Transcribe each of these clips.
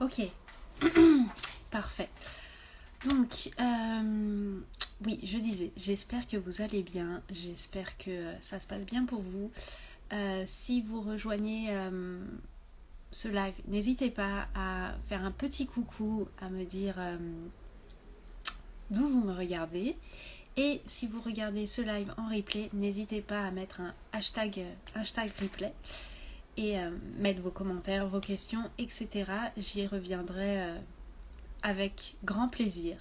Ok, parfait. Donc, oui, je disais, j'espère que vous allez bien, j'espère que ça se passe bien pour vous. Si vous rejoignez ce live, n'hésitez pas à faire un petit coucou, à me dire d'où vous me regardez. Et si vous regardez ce live en replay, n'hésitez pas à mettre un hashtag replay et mettre vos commentaires, vos questions, etc. J'y reviendrai avec grand plaisir.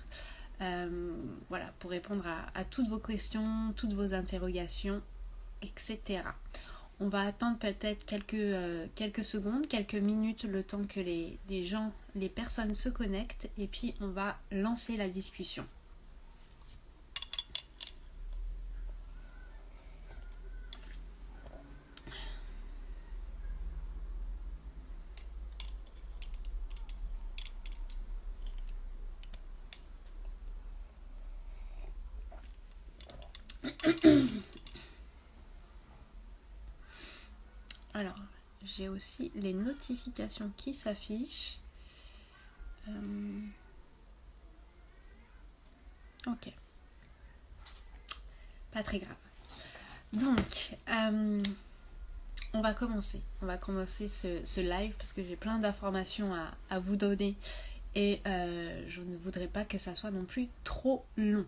Voilà, pour répondre à toutes vos questions, toutes vos interrogations, etc. On va attendre peut-être quelques secondes, quelques minutes, le temps que les gens, les personnes se connectent, et puis on va lancer la discussion. Alors, j'ai aussi les notifications qui s'affichent. Ok, pas très grave. Donc, on va commencer. On va commencer ce live parce que j'ai plein d'informations à vous donner et je ne voudrais pas que ça soit non plus trop long.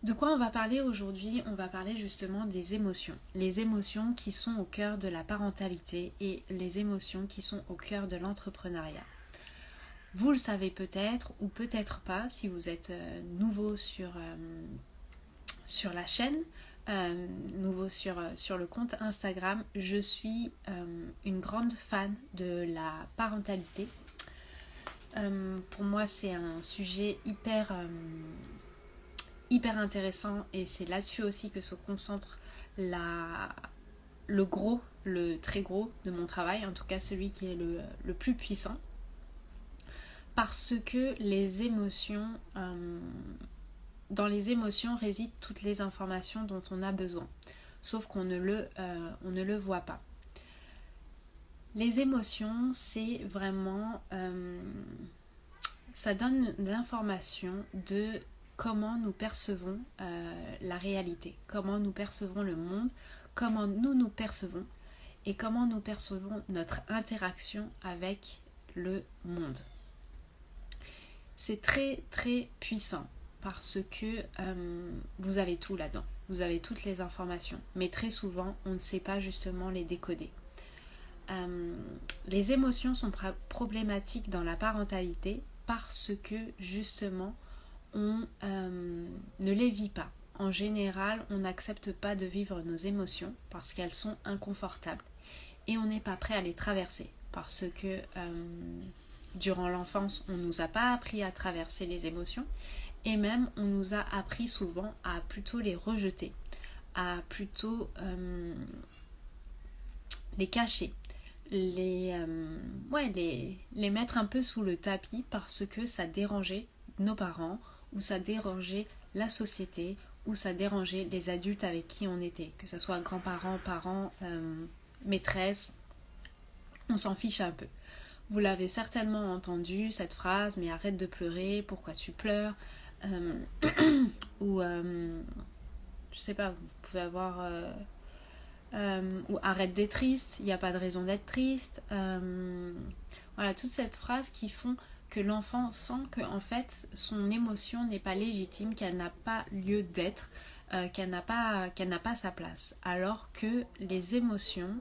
De quoi on va parler aujourd'hui? On va parler justement des émotions. Les émotions qui sont au cœur de la parentalité et les émotions qui sont au cœur de l'entrepreneuriat. Vous le savez peut-être ou peut-être pas si vous êtes nouveau sur la chaîne, nouveau sur le compte Instagram. Je suis une grande fan de la parentalité. Pour moi, c'est un sujet hyper intéressant et c'est là-dessus aussi que se concentre le très gros de mon travail, en tout cas celui qui est le plus puissant. Parce que les émotions, dans les émotions résident toutes les informations dont on a besoin, sauf qu'on ne le voit pas. Les émotions, c'est vraiment, ça donne l'information de comment nous percevons la réalité, comment nous percevons le monde, comment nous percevons et comment nous percevons notre interaction avec le monde. C'est très très puissant parce que vous avez tout là-dedans, vous avez toutes les informations, mais très souvent on ne sait pas justement les décoder. Les émotions sont problématiques dans la parentalité parce que justement on ne les vit pas. En général, on n'accepte pas de vivre nos émotions parce qu'elles sont inconfortables et on n'est pas prêt à les traverser parce que durant l'enfance, on ne nous a pas appris à traverser les émotions et même on nous a appris souvent à plutôt les rejeter, à plutôt les cacher, les mettre un peu sous le tapis parce que ça dérangeait nos parents ou ça dérangeait la société ou ça dérangeait les adultes avec qui on était, que ce soit grands-parents, parents, maîtresses, on s'en fiche un peu. Vous l'avez certainement entendu cette phrase, mais arrête de pleurer, pourquoi tu pleures, ou je sais pas, vous pouvez avoir ou arrête d'être triste, il n'y a pas de raison d'être triste. Voilà, toute cette phrase qui font que l'enfant sent que en fait son émotion n'est pas légitime, qu'elle n'a pas lieu d'être, qu'elle n'a pas sa place. Alors que les émotions,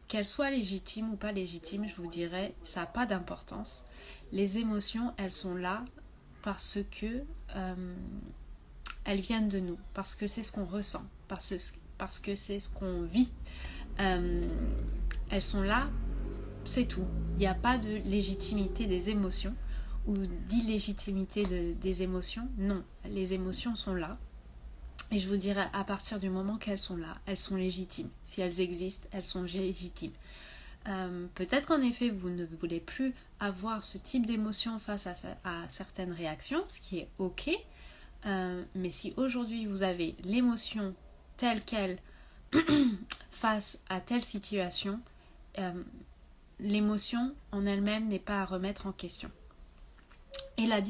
qu'elles soient légitimes ou pas légitimes, je vous dirais, ça n'a pas d'importance. Les émotions, elles sont là parce que elles viennent de nous, parce que c'est ce qu'on ressent, parce que c'est ce qu'on vit. Elles sont là, c'est tout. Il n'y a pas de légitimité des émotions ou d'illégitimité des émotions. Non, les émotions sont là. Et je vous dirais, à partir du moment qu'elles sont là, elles sont légitimes. Si elles existent, elles sont légitimes. Peut-être qu'en effet, vous ne voulez plus avoir ce type d'émotion face à certaines réactions, ce qui est ok. Mais si aujourd'hui vous avez l'émotion telle qu'elle face à telle situation, l'émotion en elle-même n'est pas à remettre en question. Et la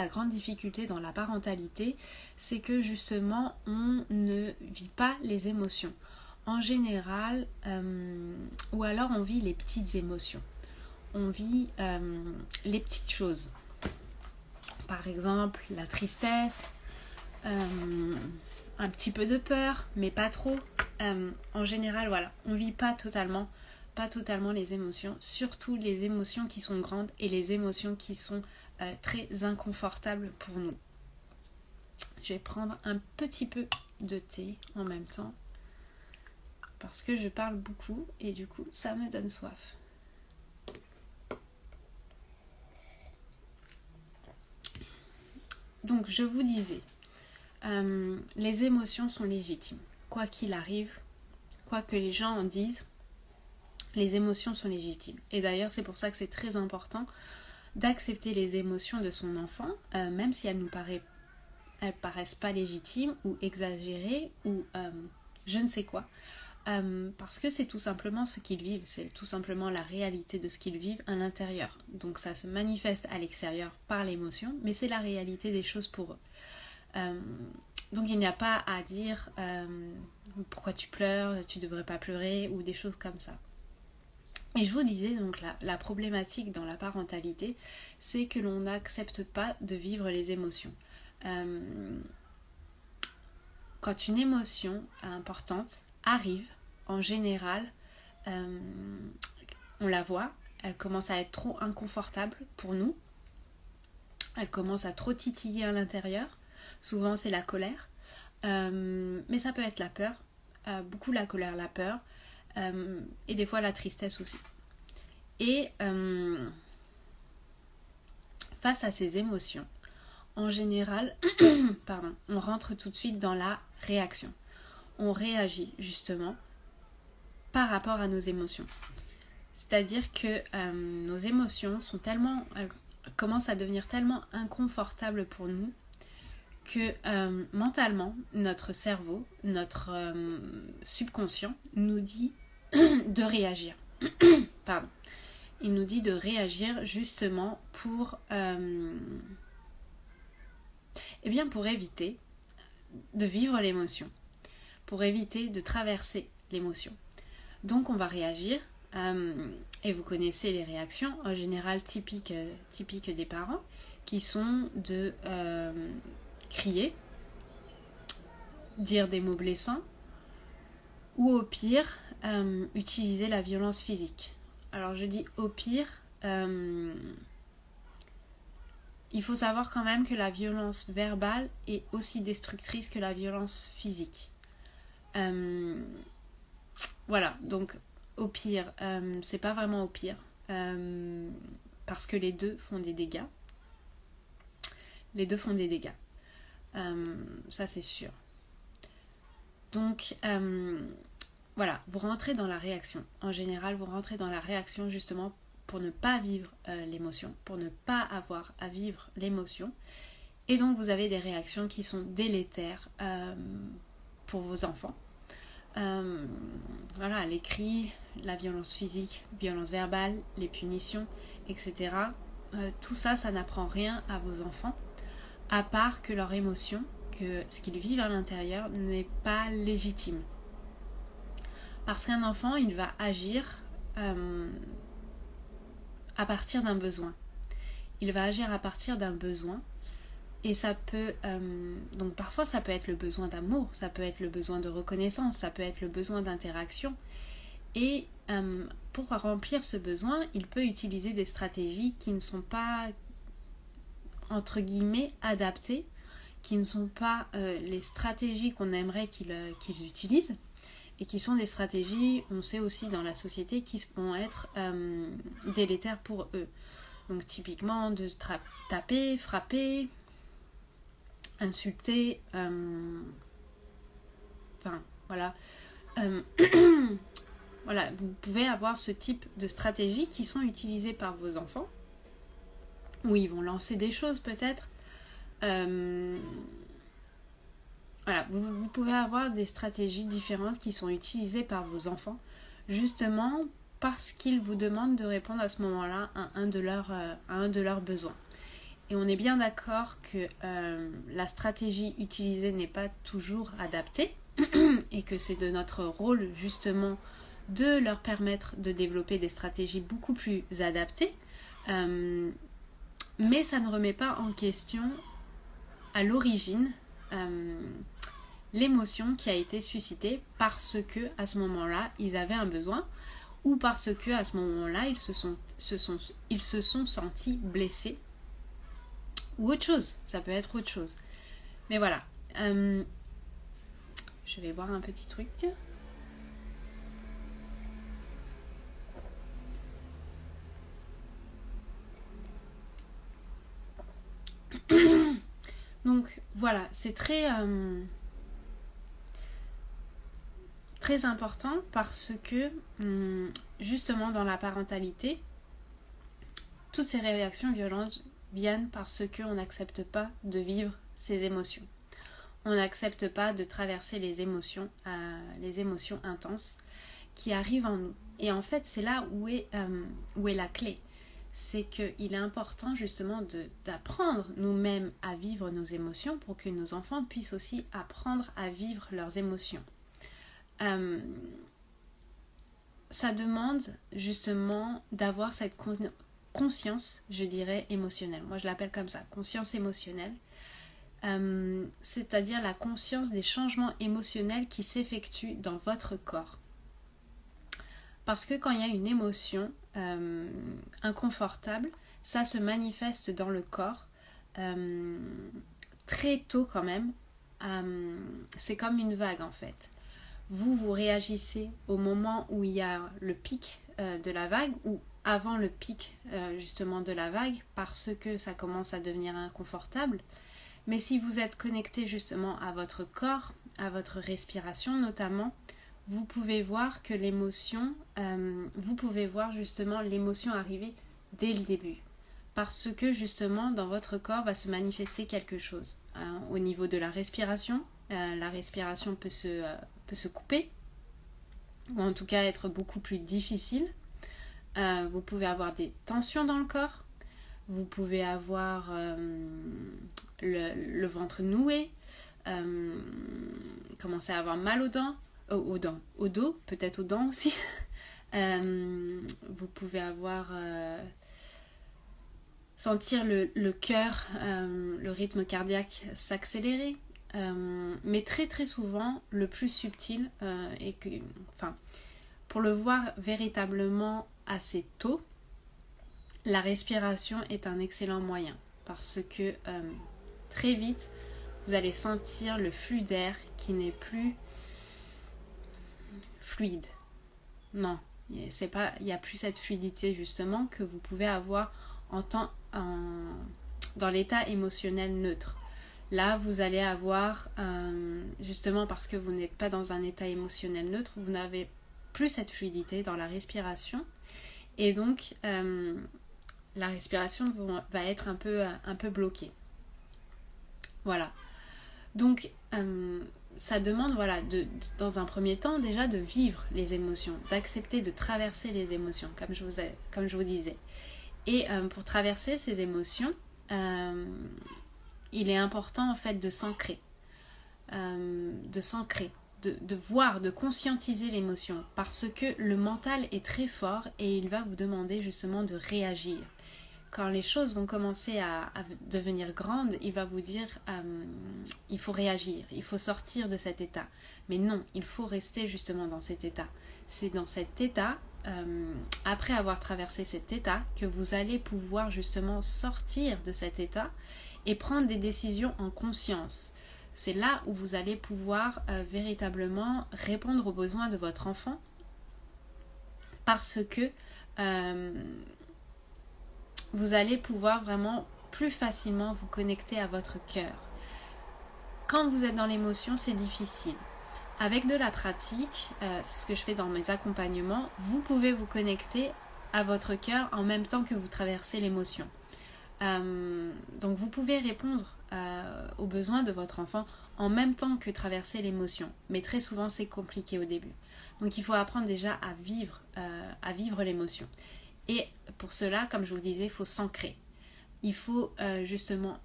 grande difficulté dans la parentalité, c'est que justement, on ne vit pas les émotions. En général, ou alors on vit les petites émotions. On vit les petites choses. Par exemple, la tristesse, un petit peu de peur, mais pas trop. En général, voilà, on vit pas totalement les émotions, surtout les émotions qui sont grandes et les émotions qui sont très inconfortables pour nous. Je vais prendre un petit peu de thé en même temps parce que je parle beaucoup et du coup ça me donne soif. Donc je vous disais, les émotions sont légitimes. Quoi qu'il arrive, quoi que les gens en disent, les émotions sont légitimes. Et d'ailleurs c'est pour ça que c'est très important d'accepter les émotions de son enfant, même si elles paraissent pas légitimes ou exagérées ou je ne sais quoi. Parce que c'est tout simplement ce qu'ils vivent, c'est tout simplement la réalité de ce qu'ils vivent à l'intérieur. Donc ça se manifeste à l'extérieur par l'émotion, mais c'est la réalité des choses pour eux. Donc il n'y a pas à dire pourquoi tu pleures, tu devrais pas pleurer ou des choses comme ça. Et je vous disais donc la problématique dans la parentalité, c'est que l'on n'accepte pas de vivre les émotions. Quand une émotion importante arrive, en général, on la voit, elle commence à être trop inconfortable pour nous, elle commence à trop titiller à l'intérieur, souvent c'est la colère, mais ça peut être la peur, beaucoup la colère, la peur, et des fois la tristesse aussi. Et face à ces émotions, en général, on rentre tout de suite dans la réaction. On réagit justement par rapport à nos émotions. C'est-à-dire que nos émotions elles commencent à devenir tellement inconfortables pour nous que mentalement, notre cerveau, notre subconscient nous dit de réagir. Pardon. Il nous dit de réagir justement pour éviter de vivre l'émotion, pour éviter de traverser l'émotion. Donc on va réagir, et vous connaissez les réactions en général typiques des parents, qui sont de crier, dire des mots blessants, ou au pire, utiliser la violence physique. Alors je dis au pire, il faut savoir quand même que la violence verbale est aussi destructrice que la violence physique. Voilà, donc au pire, c'est pas vraiment au pire, parce que les deux font des dégâts. Les deux font des dégâts. Ça c'est sûr. Donc voilà, vous rentrez dans la réaction. En général, vous rentrez dans la réaction justement pour ne pas vivre l'émotion, pour ne pas avoir à vivre l'émotion. Et donc vous avez des réactions qui sont délétères pour vos enfants. Voilà, les cris, la violence physique, violence verbale, les punitions, etc. Tout ça, ça n'apprend rien à vos enfants, à part que leur émotion, que ce qu'ils vivent à l'intérieur n'est pas légitime. Parce qu'un enfant, il va agir à partir d'un besoin. Il va agir à partir d'un besoin. Et ça peut, donc parfois ça peut être le besoin d'amour, ça peut être le besoin de reconnaissance, ça peut être le besoin d'interaction. Et pour remplir ce besoin, il peut utiliser des stratégies qui ne sont pas, entre guillemets, adaptées, qui ne sont pas les stratégies qu'on aimerait qu'ils utilisent, et qui sont des stratégies, on sait aussi dans la société, qui vont être délétères pour eux. Donc typiquement de taper, frapper, insulter, enfin voilà. Voilà, vous pouvez avoir ce type de stratégies qui sont utilisées par vos enfants, où ils vont lancer des choses peut-être. Voilà, vous pouvez avoir des stratégies différentes qui sont utilisées par vos enfants, justement parce qu'ils vous demandent de répondre à ce moment-là à un de leurs besoins. Et on est bien d'accord que la stratégie utilisée n'est pas toujours adaptée et que c'est de notre rôle justement de leur permettre de développer des stratégies beaucoup plus adaptées. Mais ça ne remet pas en question à l'origine l'émotion qui a été suscitée parce que à ce moment-là ils avaient un besoin ou parce que à ce moment-là ils se sont sentis blessés ou autre chose. Ça peut être autre chose. Mais voilà. Je vais boire un petit truc. Donc voilà, c'est très important parce que justement dans la parentalité, toutes ces réactions violentes viennent parce qu'on n'accepte pas de vivre ses émotions. On n'accepte pas de traverser les émotions intenses qui arrivent en nous. Et en fait, c'est là où est la clé. C'est qu'il est important justement d'apprendre nous-mêmes à vivre nos émotions pour que nos enfants puissent aussi apprendre à vivre leurs émotions. Ça demande justement d'avoir cette conscience, je dirais, émotionnelle. Moi, je l'appelle comme ça, conscience émotionnelle. C'est-à-dire la conscience des changements émotionnels qui s'effectuent dans votre corps. Parce que quand il y a une émotion inconfortable, ça se manifeste dans le corps très tôt quand même. C'est comme une vague en fait. Vous réagissez au moment où il y a le pic de la vague ou avant le pic justement de la vague parce que ça commence à devenir inconfortable. Mais si vous êtes connecté justement à votre corps, à votre respiration notamment, vous pouvez voir que l'émotion, vous pouvez voir justement l'émotion arriver dès le début. Parce que justement dans votre corps va se manifester quelque chose. Au niveau de la respiration peut se couper, ou en tout cas être beaucoup plus difficile. Vous pouvez avoir des tensions dans le corps, vous pouvez avoir le ventre noué, commencer à avoir mal aux dents, au dos, peut-être aux dents aussi. Vous pouvez avoir sentir le cœur, le rythme cardiaque s'accélérer. Mais très très souvent, le plus subtil est que, pour le voir véritablement assez tôt, la respiration est un excellent moyen parce que très vite, vous allez sentir le flux d'air qui n'est plus fluide. Non, il n'y a plus cette fluidité justement que vous pouvez avoir dans l'état émotionnel neutre. Là, vous allez avoir, justement parce que vous n'êtes pas dans un état émotionnel neutre, vous n'avez plus cette fluidité dans la respiration. Et donc, la respiration va être un peu bloquée. Voilà. Donc, ça demande, dans un premier temps, déjà de vivre les émotions, d'accepter de traverser les émotions, comme je vous disais. Et pour traverser ces émotions, il est important en fait de s'ancrer, de voir, de conscientiser l'émotion, parce que le mental est très fort et il va vous demander justement de réagir. Quand les choses vont commencer à devenir grandes, il va vous dire il faut réagir, il faut sortir de cet état. Mais non, il faut rester justement dans cet état. C'est dans cet état, après avoir traversé cet état, que vous allez pouvoir justement sortir de cet état et prendre des décisions en conscience. C'est là où vous allez pouvoir véritablement répondre aux besoins de votre enfant parce que vous allez pouvoir vraiment plus facilement vous connecter à votre cœur. Quand vous êtes dans l'émotion, c'est difficile. Avec de la pratique, c'est ce que je fais dans mes accompagnements, vous pouvez vous connecter à votre cœur en même temps que vous traversez l'émotion. Donc vous pouvez répondre aux besoins de votre enfant en même temps que traverser l'émotion. Mais très souvent, c'est compliqué au début. Donc il faut apprendre déjà à vivre l'émotion. Et pour cela, comme je vous disais, il faut s'ancrer. Il faut justement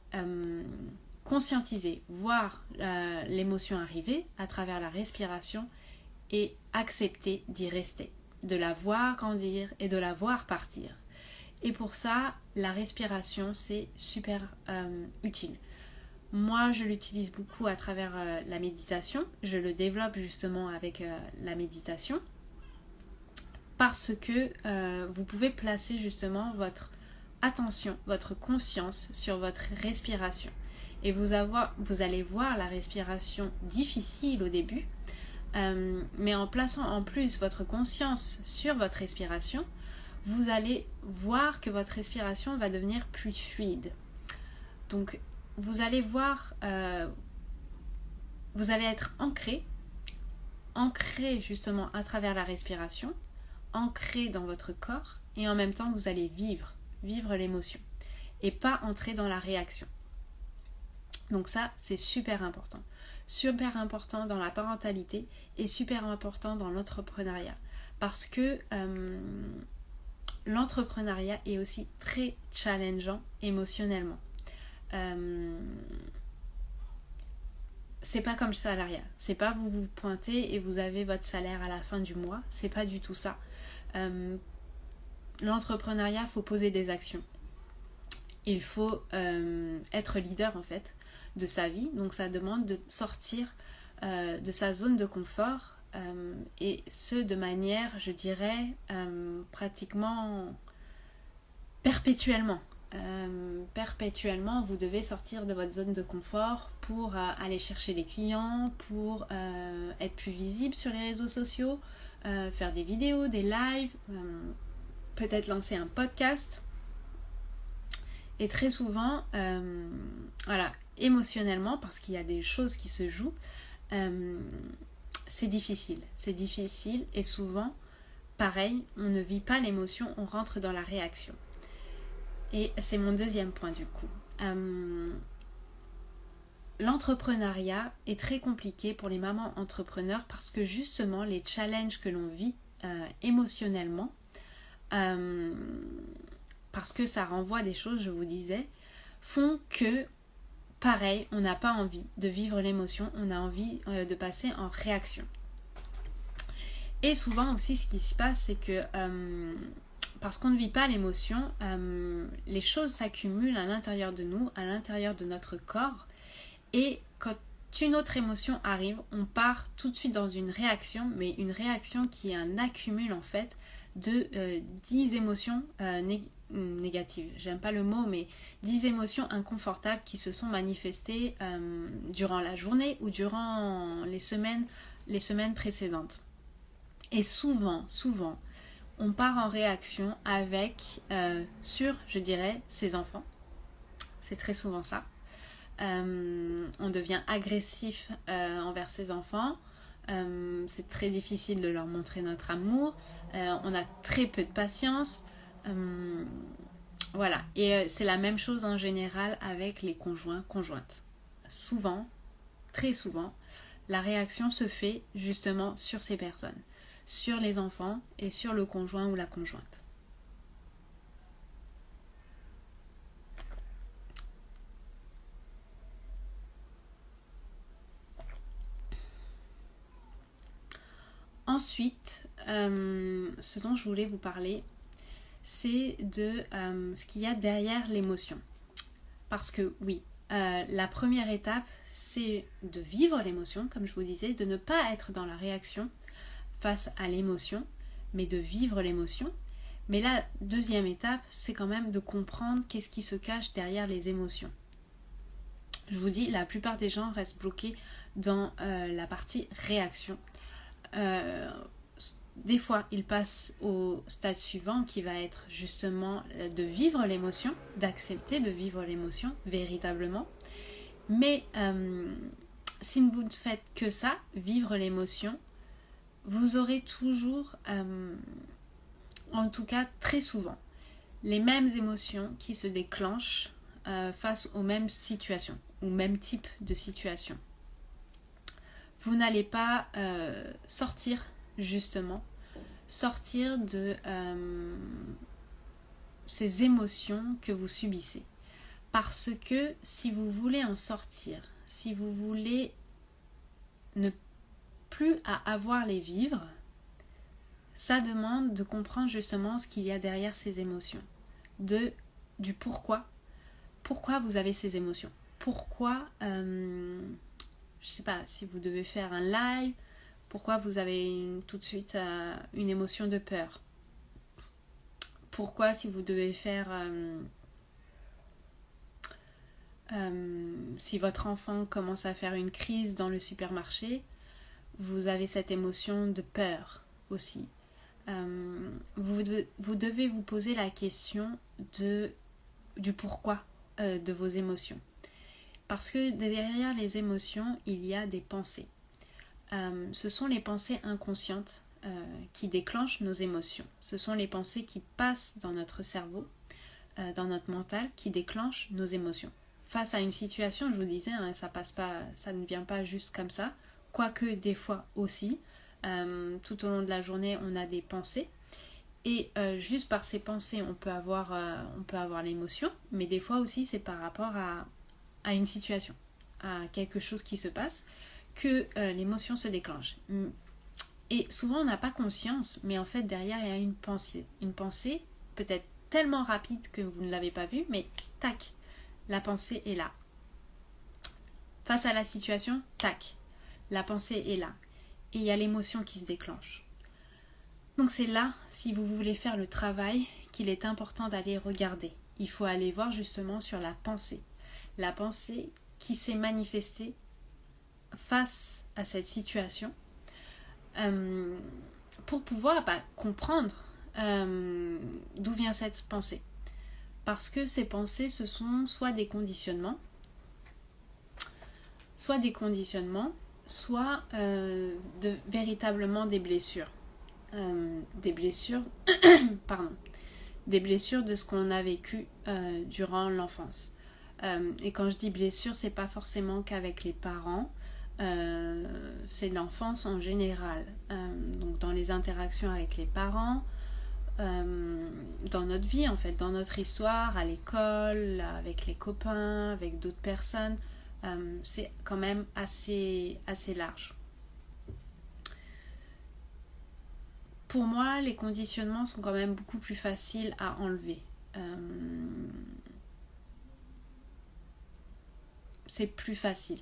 conscientiser, voir l'émotion arriver à travers la respiration et accepter d'y rester, de la voir grandir et de la voir partir. Et pour ça, la respiration, c'est super utile. Moi, je l'utilise beaucoup à travers la méditation. Je le développe justement avec la méditation parce que vous pouvez placer justement votre attention, votre conscience sur votre respiration. Et vous allez voir la respiration difficile au début, mais en plaçant en plus votre conscience sur votre respiration, vous allez voir que votre respiration va devenir plus fluide. Donc, vous allez voir, vous allez être ancré justement à travers la respiration, ancré dans votre corps, et en même temps, vous allez vivre l'émotion et pas entrer dans la réaction. Donc ça, c'est super important. Super important dans la parentalité et super important dans l'entrepreneuriat. Parce que l'entrepreneuriat est aussi très challengeant émotionnellement. C'est pas comme le salariat. C'est pas vous pointez et vous avez votre salaire à la fin du mois. C'est pas du tout ça. L'entrepreneuriat, il faut poser des actions. Il faut être leader en fait de sa vie. Donc ça demande de sortir de sa zone de confort et ce de manière, je dirais, pratiquement perpétuellement. Perpétuellement, vous devez sortir de votre zone de confort pour aller chercher les clients, pour être plus visible sur les réseaux sociaux, faire des vidéos, des lives, peut-être lancer un podcast. Et très souvent, voilà, émotionnellement, parce qu'il y a des choses qui se jouent, c'est difficile. C'est difficile et souvent, pareil, on ne vit pas l'émotion, on rentre dans la réaction. Et c'est mon deuxième point du coup. L'entrepreneuriat est très compliqué pour les mamans entrepreneurs parce que justement les challenges que l'on vit émotionnellement, parce que ça renvoie des choses, je vous disais, font que, pareil, on n'a pas envie de vivre l'émotion, on a envie de passer en réaction. Et souvent aussi ce qui se passe, c'est que parce qu'on ne vit pas l'émotion, les choses s'accumulent à l'intérieur de nous, à l'intérieur de notre corps. Et quand une autre émotion arrive, on part tout de suite dans une réaction, mais une réaction qui est un accumul en fait de 10 émotions négatives. J'aime pas le mot, mais 10 émotions inconfortables qui se sont manifestées durant la journée ou durant les semaines précédentes. Et souvent, on part en réaction avec, je dirais, ses enfants. C'est très souvent ça. On devient agressif envers ses enfants. C'est très difficile de leur montrer notre amour. On a très peu de patience. Voilà. Et c'est la même chose en général avec les conjointes. Souvent, très souvent, la réaction se fait justement sur ces personnes, sur les enfants et sur le conjoint ou la conjointe. Ensuite, ce dont je voulais vous parler, c'est de ce qu'il y a derrière l'émotion. Parce que oui, la première étape, c'est de vivre l'émotion, comme je vous disais, de ne pas être dans la réaction face à l'émotion, mais de vivre l'émotion. Mais la deuxième étape, c'est quand même de comprendre qu'est-ce qui se cache derrière les émotions. Je vous dis, la plupart des gens restent bloqués dans la partie réaction. Des fois, ils passent au stade suivant qui va être justement de vivre l'émotion, d'accepter de vivre l'émotion véritablement. Mais si vous ne faites que ça, vivre l'émotion, vous aurez toujours, en tout cas très souvent, les mêmes émotions qui se déclenchent face aux mêmes situations, ou même type de situation. Vous n'allez pas sortir justement sortir de ces émotions que vous subissez. Parce que si vous voulez en sortir, si vous voulez ne plus à avoir les vivre, ça demande de comprendre justement ce qu'il y a derrière ces émotions, du pourquoi vous avez ces émotions, pourquoi, je sais pas, si vous devez faire un live, pourquoi vous avez tout de suite une émotion de peur, pourquoi si vous devez faire, si votre enfant commence à faire une crise dans le supermarché, vous avez cette émotion de peur aussi. Vous devez vous poser la question du pourquoi de vos émotions. Parce que derrière les émotions, il y a des pensées. Ce sont les pensées inconscientes qui déclenchent nos émotions. Ce sont les pensées qui passent dans notre cerveau, dans notre mental, qui déclenchent nos émotions. Face à une situation, je vous disais, hein, ça ne vient pas juste comme ça, quoique des fois aussi. Tout au long de la journée, on a des pensées. Et juste par ces pensées, on peut avoir l'émotion, mais des fois aussi, c'est par rapport à une situation, à quelque chose qui se passe, que l'émotion se déclenche. Et souvent, on n'a pas conscience, mais en fait, derrière, il y a une pensée. Une pensée peut-être tellement rapide que vous ne l'avez pas vue, mais tac, la pensée est là. Face à la situation, tac, la pensée est là. Et il y a l'émotion qui se déclenche. Donc c'est là, si vous voulez faire le travail, qu'il est important d'aller regarder. Il faut aller voir justement sur la pensée. La pensée qui s'est manifestée face à cette situation pour pouvoir comprendre d'où vient cette pensée. Parce que ces pensées, ce sont soit des conditionnements, soit véritablement des blessures. Des blessures de ce qu'on a vécu durant l'enfance. Et quand je dis blessures, c'est pas forcément qu'avec les parents, c'est l'enfance en général. Donc dans les interactions avec les parents, dans notre vie en fait, dans notre histoire, à l'école, avec les copains, avec d'autres personnes, c'est quand même assez large. Pour moi, les conditionnements sont quand même beaucoup plus faciles à enlever. C'est plus facile.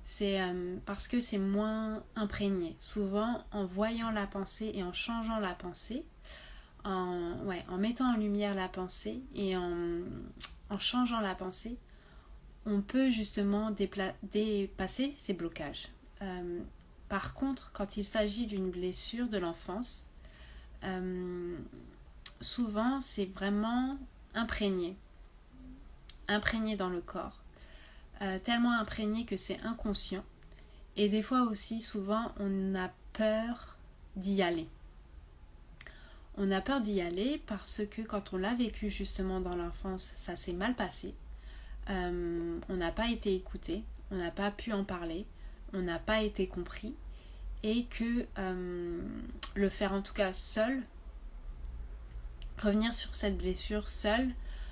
C'est parce que c'est moins imprégné. Souvent, en voyant la pensée et en changeant la pensée, en mettant en lumière la pensée et en changeant la pensée, on peut justement dépasser ces blocages. Par contre, quand il s'agit d'une blessure de l'enfance, souvent c'est vraiment imprégné dans le corps, tellement imprégné que c'est inconscient. Et des fois aussi, souvent, on a peur d'y aller. On a peur d'y aller parce que quand on l'a vécu justement dans l'enfance, ça s'est mal passé. On n'a pas été écouté, on n'a pas pu en parler, on n'a pas été compris. Et que le faire en tout cas seul, revenir sur cette blessure seul,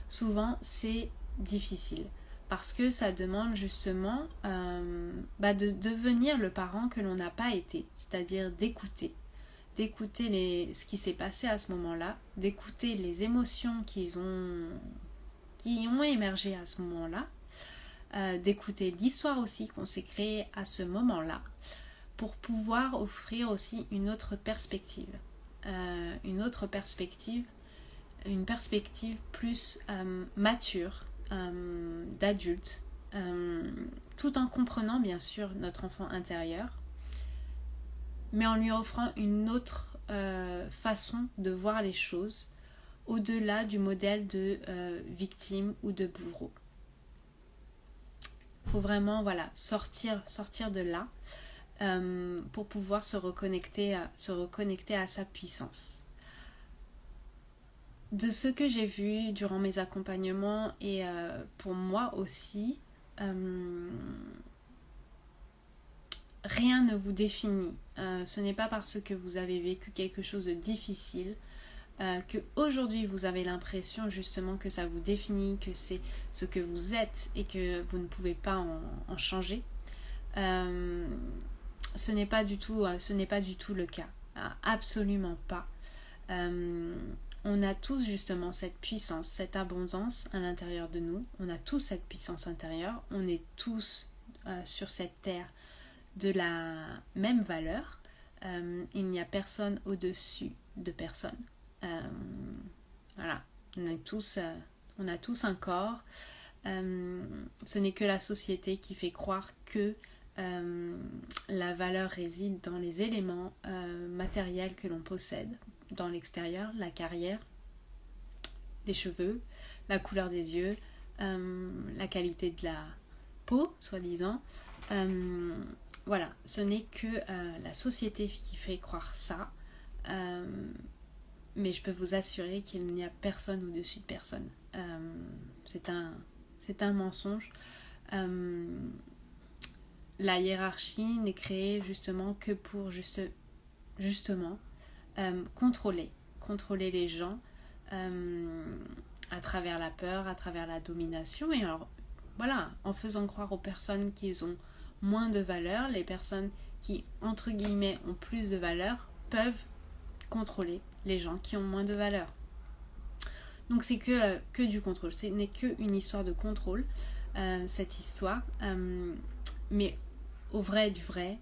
souvent c'est difficile. Parce que ça demande justement de devenir le parent que l'on n'a pas été. C'est-à-dire d'écouter ce qui s'est passé à ce moment-là, d'écouter les émotions qui ont émergé à ce moment-là, d'écouter l'histoire aussi qu'on s'est créée à ce moment-là, pour pouvoir offrir aussi une autre perspective. Une perspective plus mature, d'adulte, tout en comprenant bien sûr notre enfant intérieur, mais en lui offrant une autre façon de voir les choses, au-delà du modèle de victime ou de bourreau. Il faut vraiment sortir de là, pour pouvoir se reconnecter à sa puissance. De ce que j'ai vu durant mes accompagnements et pour moi aussi, rien ne vous définit. Ce n'est pas parce que vous avez vécu quelque chose de difficile que aujourd'hui vous avez l'impression justement que ça vous définit, que c'est ce que vous êtes et que vous ne pouvez pas en changer. Ce n'est pas du tout le cas. Absolument pas. On a tous justement cette puissance, cette abondance à l'intérieur de nous. On a tous cette puissance intérieure. On est tous sur cette terre de la même valeur. Il n'y a personne au-dessus de personne. Voilà, on a tous un corps. Ce n'est que la société qui fait croire que la valeur réside dans les éléments matériels que l'on possède, dans l'extérieur, la carrière, les cheveux, la couleur des yeux, la qualité de la peau, soi-disant. Voilà, ce n'est que la société qui fait croire ça. Mais je peux vous assurer qu'il n'y a personne au-dessus de personne. C'est un mensonge. La hiérarchie n'est créée justement que pour justement contrôler les gens à travers la peur, à travers la domination. Et alors, voilà, en faisant croire aux personnes qu'ils ont moins de valeur, les personnes qui, entre guillemets, ont plus de valeur, peuvent contrôler les gens qui ont moins de valeur. Donc c'est que du contrôle, ce n'est qu'une histoire de contrôle, cette histoire. Mais au vrai du vrai,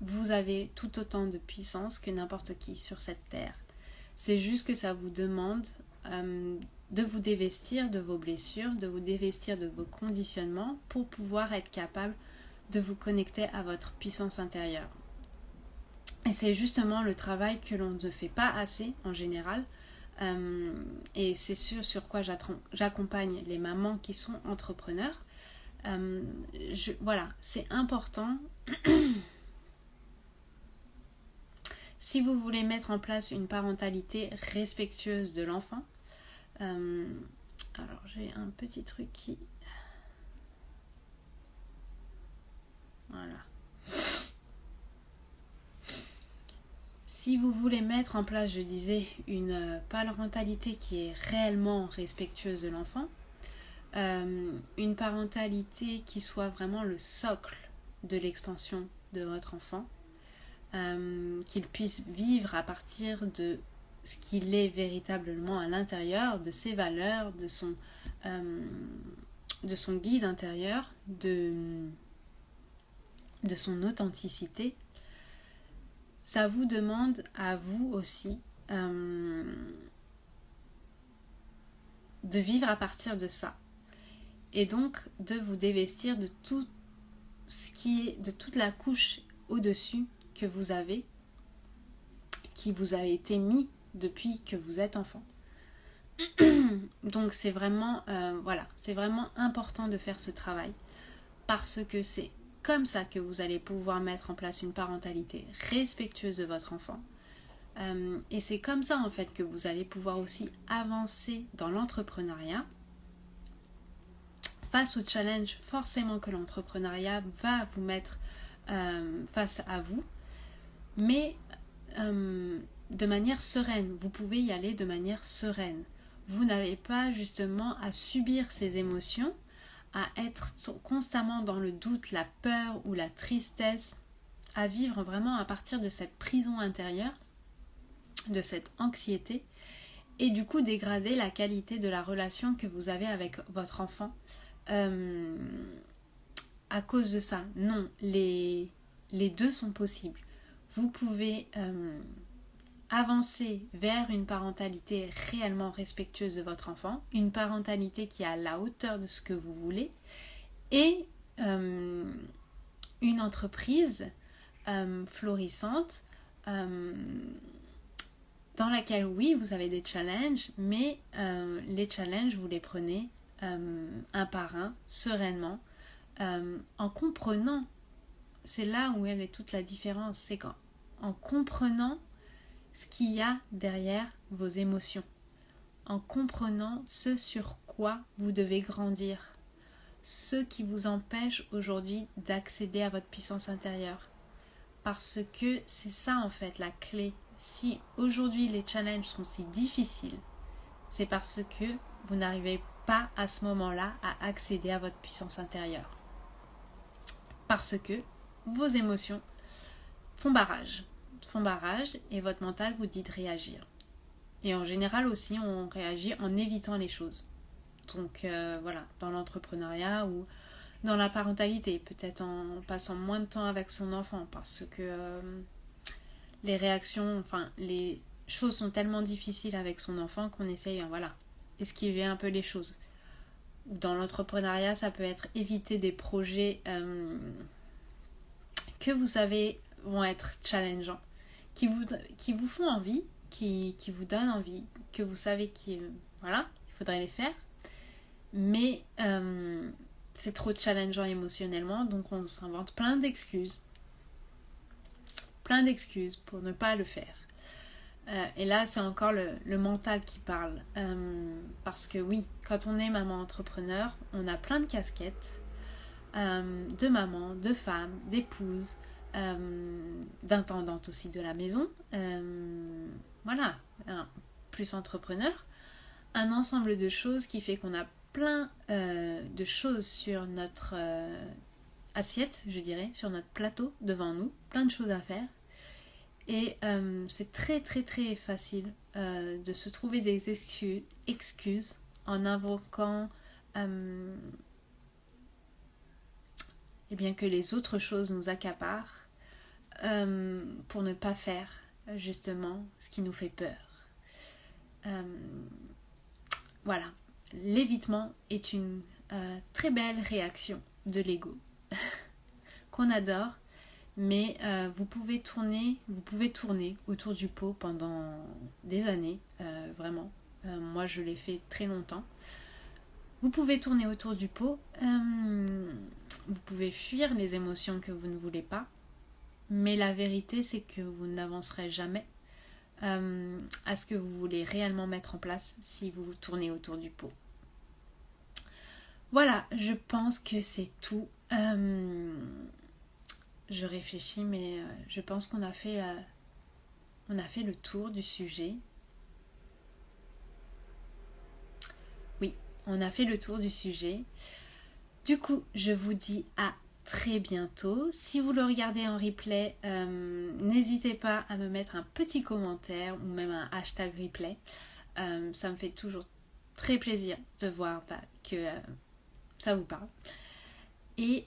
vous avez tout autant de puissance que n'importe qui sur cette terre. C'est juste que ça vous demande de vous dévestir de vos blessures, de vous dévestir de vos conditionnements pour pouvoir être capable de vous connecter à votre puissance intérieure. Et c'est justement le travail que l'on ne fait pas assez en général. Et c'est sur quoi j'accompagne les mamans qui sont entrepreneurs. Voilà, c'est important. Si vous voulez mettre en place une parentalité respectueuse de l'enfant, alors j'ai un petit truc qui... Voilà. Si vous voulez mettre en place, je disais, une parentalité qui est réellement respectueuse de l'enfant, une parentalité qui soit vraiment le socle de l'expansion de votre enfant, qu'il puisse vivre à partir de ce qu'il est véritablement à l'intérieur, de ses valeurs, de son guide intérieur, de son authenticité. Ça vous demande à vous aussi de vivre à partir de ça. Et donc de vous dévestir de tout ce qui est, de toute la couche au-dessus que vous avez, qui vous a été mis depuis que vous êtes enfant. Donc c'est vraiment, voilà, c'est vraiment important de faire ce travail parce que c'est comme ça que vous allez pouvoir mettre en place une parentalité respectueuse de votre enfant. Et c'est comme ça en fait que vous allez pouvoir aussi avancer dans l'entrepreneuriat. Face au challenge, forcément que l'entrepreneuriat va vous mettre face à vous, mais de manière sereine. Vous pouvez y aller de manière sereine. Vous n'avez pas justement à subir ces émotions, à être constamment dans le doute, la peur ou la tristesse, à vivre vraiment à partir de cette prison intérieure, de cette anxiété, et du coup dégrader la qualité de la relation que vous avez avec votre enfant à cause de ça. Non, les deux sont possibles. Vous pouvez avancer vers une parentalité réellement respectueuse de votre enfant, une parentalité qui est à la hauteur de ce que vous voulez, et une entreprise florissante dans laquelle, oui, vous avez des challenges, mais les challenges, vous les prenez un par un, sereinement, en comprenant. C'est là où elle est toute la différence, c'est en comprenant ce qu'il y a derrière vos émotions, en comprenant ce sur quoi vous devez grandir, ce qui vous empêche aujourd'hui d'accéder à votre puissance intérieure. Parce que c'est ça en fait la clé. Si aujourd'hui les challenges sont si difficiles, c'est parce que vous n'arrivez pas à ce moment-là à accéder à votre puissance intérieure. Parce que vos émotions font barrage et votre mental vous dit de réagir. Et en général aussi, on réagit en évitant les choses. Donc voilà, dans l'entrepreneuriat ou dans la parentalité, peut-être en passant moins de temps avec son enfant parce que les réactions, enfin les choses sont tellement difficiles avec son enfant qu'on essaye, voilà, esquiver un peu les choses. Dans l'entrepreneuriat, ça peut être éviter des projets que vous savez vont être challengeants, qui vous font envie, qui vous donnent envie, que vous savez voilà, il faudrait les faire, mais c'est trop challengeant émotionnellement, donc on s'invente plein d'excuses pour ne pas le faire. Et là, c'est encore le mental qui parle. Parce que oui, quand on est maman entrepreneur, on a plein de casquettes de maman, de femme, d'épouse, d'intendante aussi de la maison. Voilà, plus entrepreneur. Un ensemble de choses qui fait qu'on a plein de choses sur notre assiette, je dirais, sur notre plateau devant nous, plein de choses à faire. Et c'est très très très facile de se trouver des excuses en invoquant eh bien que les autres choses nous accaparent pour ne pas faire justement ce qui nous fait peur. Voilà, l'évitement est une très belle réaction de l'ego qu'on adore. Mais vous pouvez tourner autour du pot pendant des années, vraiment. Moi, je l'ai fait très longtemps. Vous pouvez tourner autour du pot. Vous pouvez fuir les émotions que vous ne voulez pas. Mais la vérité, c'est que vous n'avancerez jamais à ce que vous voulez réellement mettre en place si vous tournez autour du pot. Voilà, je pense que c'est tout. Je réfléchis, mais je pense qu'on a fait le tour du sujet. Oui, on a fait le tour du sujet. Du coup, je vous dis à très bientôt. Si vous le regardez en replay, n'hésitez pas à me mettre un petit commentaire ou même un hashtag replay. Ça me fait toujours très plaisir de voir que ça vous parle. Et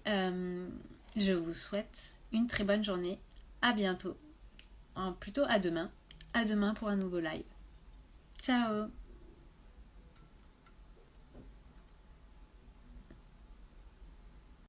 je vous souhaite une très bonne journée. À bientôt. Plutôt à demain. À demain pour un nouveau live. Ciao!